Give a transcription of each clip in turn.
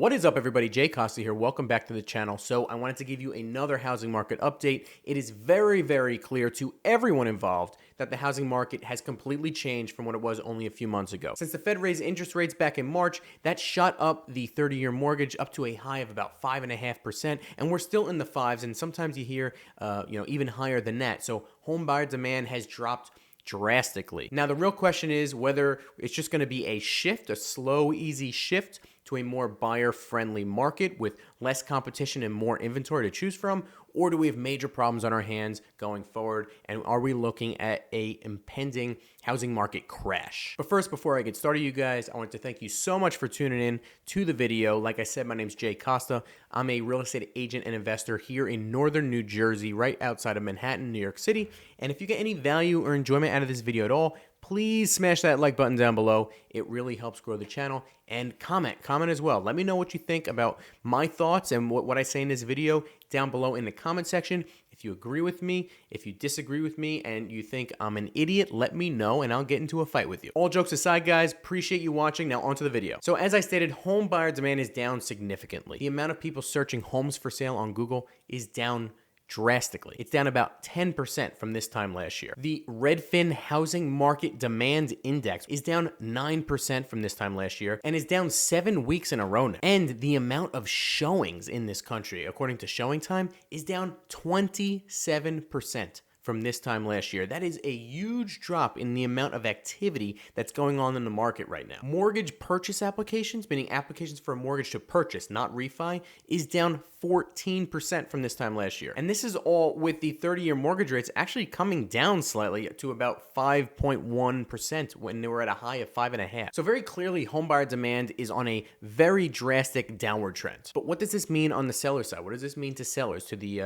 What is up, everybody? Jay Costa here. Welcome back to the channel. So I wanted to give you another housing market update. It is very, very clear to everyone involved that the housing market has completely changed from what it was only a few months ago. Since the Fed raised interest rates back in March, that shot up the 30-year mortgage up to a high of about 5.5%, and we're still in the fives, and sometimes you hear, even higher than that. So home buyer demand has dropped drastically. Now, the real question is whether it's just going to be a shift, a slow, easy shift to a more buyer-friendly market with less competition and more inventory to choose from, or do we have major problems on our hands going forward, and are we looking at a impending housing market crash? But first, before I get started, you guys, I want to thank you so much for tuning in to the video. Like I said, my name's Jay Costa. I'm a real estate agent and investor here in northern New Jersey, right outside of Manhattan, New York City. And if you get any value or enjoyment out of this video at all, please smash that like button down below. It really helps grow the channel. And comment as well. Let me know what you think about my thoughts and what I say in this video down below in the comment section. If you agree with me, if you disagree with me, and you think I'm an idiot, let me know and I'll get into a fight with you. All jokes aside, guys, appreciate you watching. Now onto the video. So as I stated, home buyer demand is down significantly. The amount of people searching homes for sale on Google is down drastically. It's down about 10% from this time last year. The Redfin Housing Market Demand Index is down 9% from this time last year and is down 7 weeks in a row now. And the amount of showings in this country, according to Showing Time, is down 27% from this time last year. That is a huge drop in the amount of activity that's going on in the market right now. Mortgage purchase applications, meaning applications for a mortgage to purchase, not refi, is down 14% from this time last year. And this is all with the 30-year mortgage rates actually coming down slightly to about 5.1% when they were at a high of 5.5%. So very clearly, homebuyer demand is on a very drastic downward trend. But what does this mean on the seller side? What does this mean to sellers, to the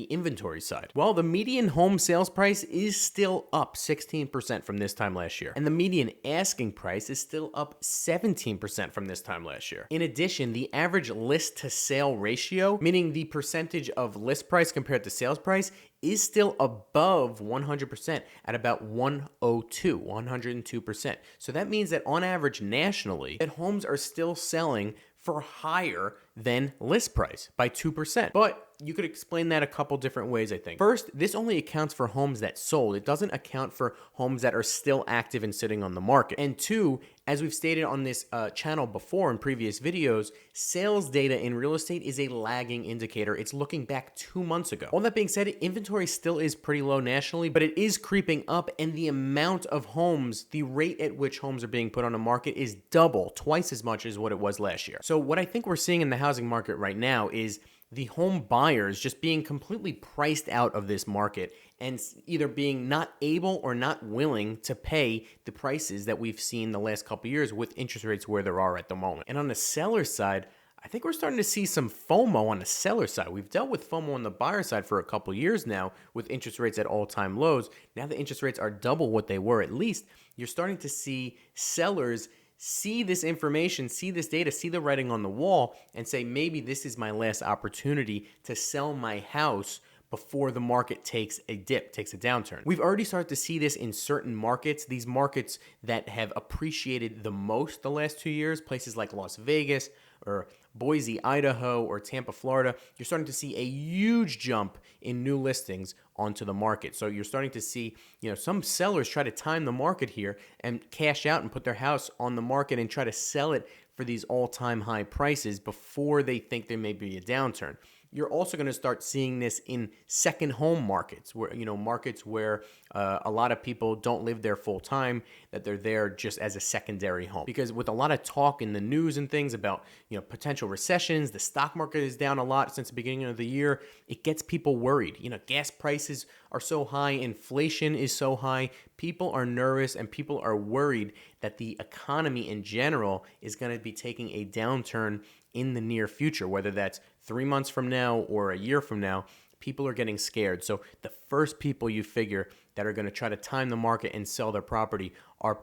inventory side? Well, the median home sales price is still up 16% from this time last year. And the median asking price is still up 17% from this time last year. In addition, the average list to sale ratio, meaning the percentage of list price compared to sales price, is still above 100% at about 102%. So that means that on average nationally, that homes are still selling for higher than list price by 2%. But you could explain that a couple different ways, I think. First, this only accounts for homes that sold. It doesn't account for homes that are still active and sitting on the market. And two, as we've stated on this channel before in previous videos, sales data in real estate is a lagging indicator. It's looking back 2 months ago. All that being said, inventory still is pretty low nationally, but it is creeping up, and the amount of homes, the rate at which homes are being put on the market is double, twice as much as what it was last year. So what I think we're seeing in the housing market right now is the home buyers just being completely priced out of this market and either being not able or not willing to pay the prices that we've seen the last couple of years with interest rates where there are at the moment. And on the seller side, I think we're starting to see some FOMO on the seller side. We've dealt with FOMO on the buyer side for a couple years now with interest rates at all-time lows. Now the interest rates are double what they were at least. You're starting to see sellers see this information, see this data, see the writing on the wall, and say, maybe this is my last opportunity to sell my house before the market takes a dip, takes a downturn. We've already started to see this in certain markets, these markets that have appreciated the most the last 2 years, places like Las Vegas or Boise, Idaho, or Tampa, Florida. You're starting to see a huge jump in new listings onto the market. So you're starting to see, some sellers try to time the market here and cash out and put their house on the market and try to sell it for these all-time high prices before they think there may be a downturn. You're also going to start seeing this in second home markets where, markets where a lot of people don't live there full time, that they're there just as a secondary home. Because with a lot of talk in the news and things about, potential recessions, the stock market is down a lot since the beginning of the year. It gets people worried. Gas prices are so high, inflation is so high. People are nervous and people are worried that the economy in general is going to be taking a downturn in the near future, whether that's 3 months from now or a year from now. People are getting scared. So the first people you figure that are going to try to time the market and sell their property are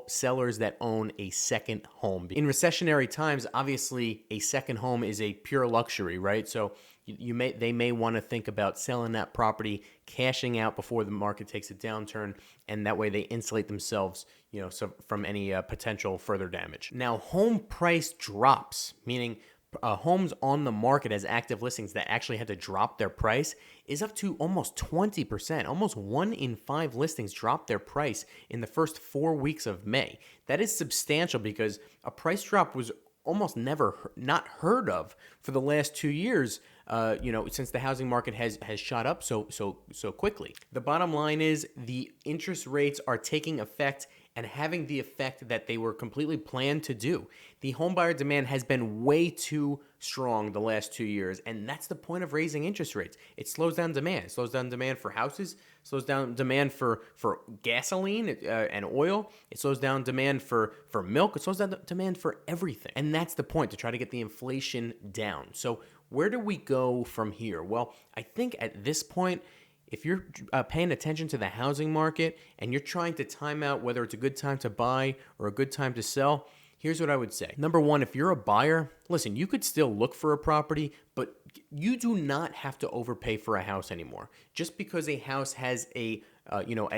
sellers that own a second home. In recessionary times, obviously a second home is a pure luxury, right? So they may want to think about selling that property, cashing out before the market takes a downturn, and that way they insulate themselves, from any potential further damage. Now, home price drops, meaning homes on the market as active listings that actually had to drop their price is up to almost 20%. Almost 1 in 5 listings dropped their price in the first 4 weeks of May. That is substantial because a price drop was almost never not heard of for the last 2 years. Since the housing market has shot up so quickly. The bottom line is the interest rates are taking effect and having the effect that they were completely planned to do. The homebuyer demand has been way too strong the last 2 years, and that's the point of raising interest rates. It slows down demand. It slows down demand for houses, slows down demand for gasoline and oil. It slows down demand for milk. It slows down demand for everything. And that's the point, to try to get the inflation down. So where do we go from here? Well, I think at this point, if you're paying attention to the housing market and you're trying to time out whether it's a good time to buy or a good time to sell, here's what I would say. Number one, if you're a buyer, listen, you could still look for a property, but you do not have to overpay for a house anymore. Just because a house has a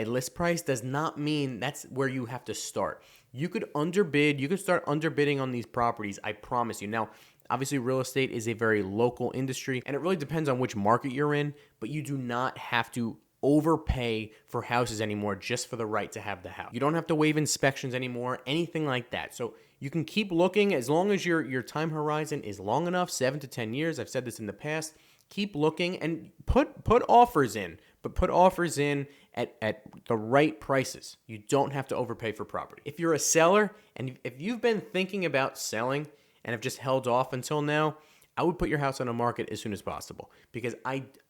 list price does not mean that's where you have to start. You could underbid. You could start underbidding on these properties, I promise you. Now, obviously, real estate is a very local industry, and it really depends on which market you're in, but you do not have to overpay for houses anymore just for the right to have the house. You don't have to waive inspections anymore, anything like that. So you can keep looking as long as your time horizon is long enough, 7 to 10 years. I've said this in the past. Keep looking and put offers in, but put offers in at the right prices. You don't have to overpay for property. If you're a seller and if you've been thinking about selling and have just held off until now, I would put your house on the market as soon as possible, because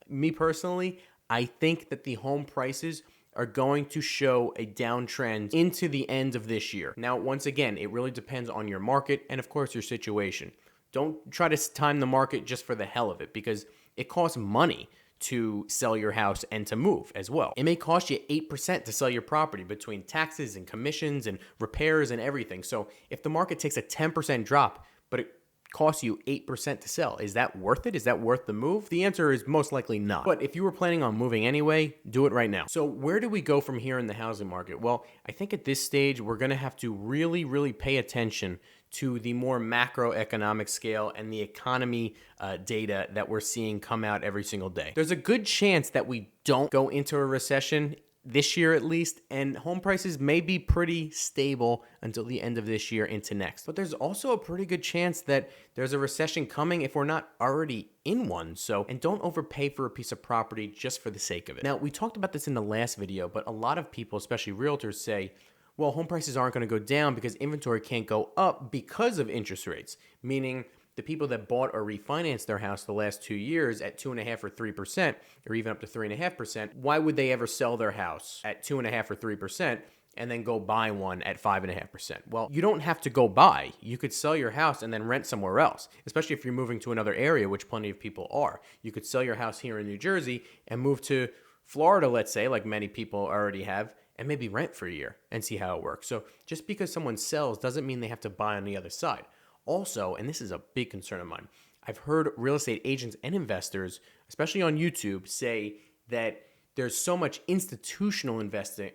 me personally, I think that the home prices are going to show a downtrend into the end of this year. Now, once again, it really depends on your market and, of course, your situation. Don't try to time the market just for the hell of it, because it costs money to sell your house and to move as well. It may cost you 8% to sell your property between taxes and commissions and repairs and everything. So if the market takes a 10% drop, but it costs you 8% to sell, is that worth it? Is that worth the move? The answer is most likely not. But if you were planning on moving anyway, do it right now. So where do we go from here in the housing market? Well, I think at this stage, we're going to have to really, really pay attention to the more macroeconomic scale and the economy data that we're seeing come out every single day. There's a good chance that we don't go into a recession this year at least, and home prices may be pretty stable until the end of this year into next. But there's also a pretty good chance that there's a recession coming if we're not already in one. And don't overpay for a piece of property just for the sake of it. Now, we talked about this in the last video, but a lot of people, especially realtors, say, well, home prices aren't going to go down because inventory can't go up because of interest rates, meaning the people that bought or refinanced their house the last 2 years at 2.5% or 3%, or even up to 3.5%, why would they ever sell their house at 2.5% or 3% and then go buy one at 5.5%? Well, you don't have to go buy. You could sell your house and then rent somewhere else, especially if you're moving to another area, which plenty of people are. You could sell your house here in New Jersey and move to Florida, let's say, like many people already have, and maybe rent for a year and see how it works. So just because someone sells doesn't mean they have to buy on the other side. Also, and this is a big concern of mine, I've heard real estate agents and investors, especially on YouTube, say that there's so much institutional investing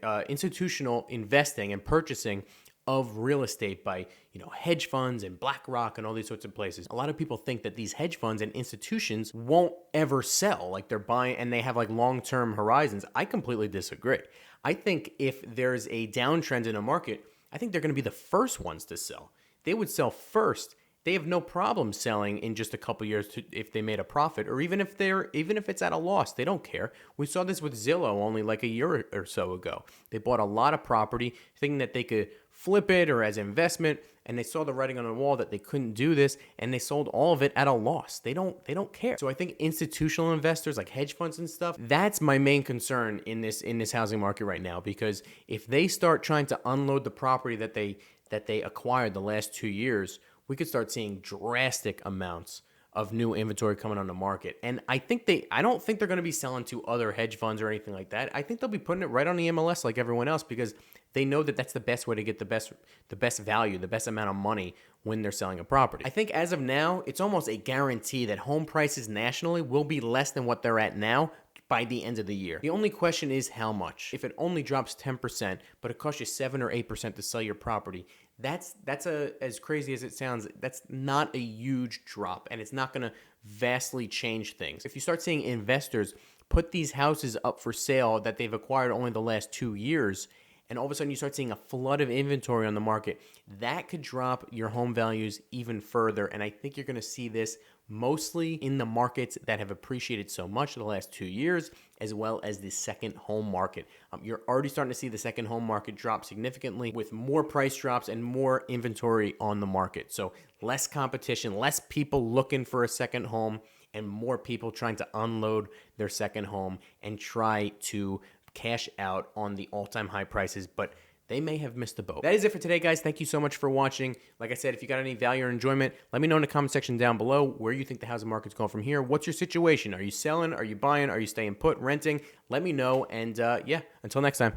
and purchasing of real estate by, hedge funds and BlackRock and all these sorts of places. A lot of people think that these hedge funds and institutions won't ever sell, like they're buying and they have like long-term horizons. I completely disagree. I think if there's a downtrend in a market, I think they're going to be the first ones to sell. They would sell first. They have no problem selling in just a couple years if they made a profit, or even if it's at a loss, they don't care. We saw this with Zillow only like a year or so ago. They bought a lot of property thinking that they could flip it or as investment, and they saw the writing on the wall that they couldn't do this, and they sold all of it at a loss. They don't care. So I think institutional investors like hedge funds and stuff, that's my main concern in this housing market right now, because if they start trying to unload the property that they acquired the last 2 years, we could start seeing drastic amounts of new inventory coming on the market. And I don't think they're going to be selling to other hedge funds or anything like that. I think they'll be putting it right on the MLS like everyone else, because they know that that's the best way to get the best value, the best amount of money when they're selling a property. I think as of now, it's almost a guarantee that home prices nationally will be less than what they're at now by the end of the year. The only question is how much. If it only drops 10%, but it costs you 7 or 8% to sell your property, That's as crazy as it sounds, that's not a huge drop, and it's not going to vastly change things. If you start seeing investors put these houses up for sale that they've acquired only the last 2 years, and all of a sudden you start seeing a flood of inventory on the market, that could drop your home values even further. And I think you're going to see this mostly in the markets that have appreciated so much in the last 2 years, as well as the second home market. You're already starting to see the second home market drop significantly with more price drops and more inventory on the market. So less competition, less people looking for a second home, and more people trying to unload their second home and try to cash out on the all-time high prices, but they may have missed the boat. That is it for today, guys. Thank you so much for watching. Like I said, if you got any value or enjoyment, let me know in the comment section down below where you think the housing market's going from here. What's your situation? Are you selling? Are you buying? Are you staying put, renting? Let me know. And yeah, until next time.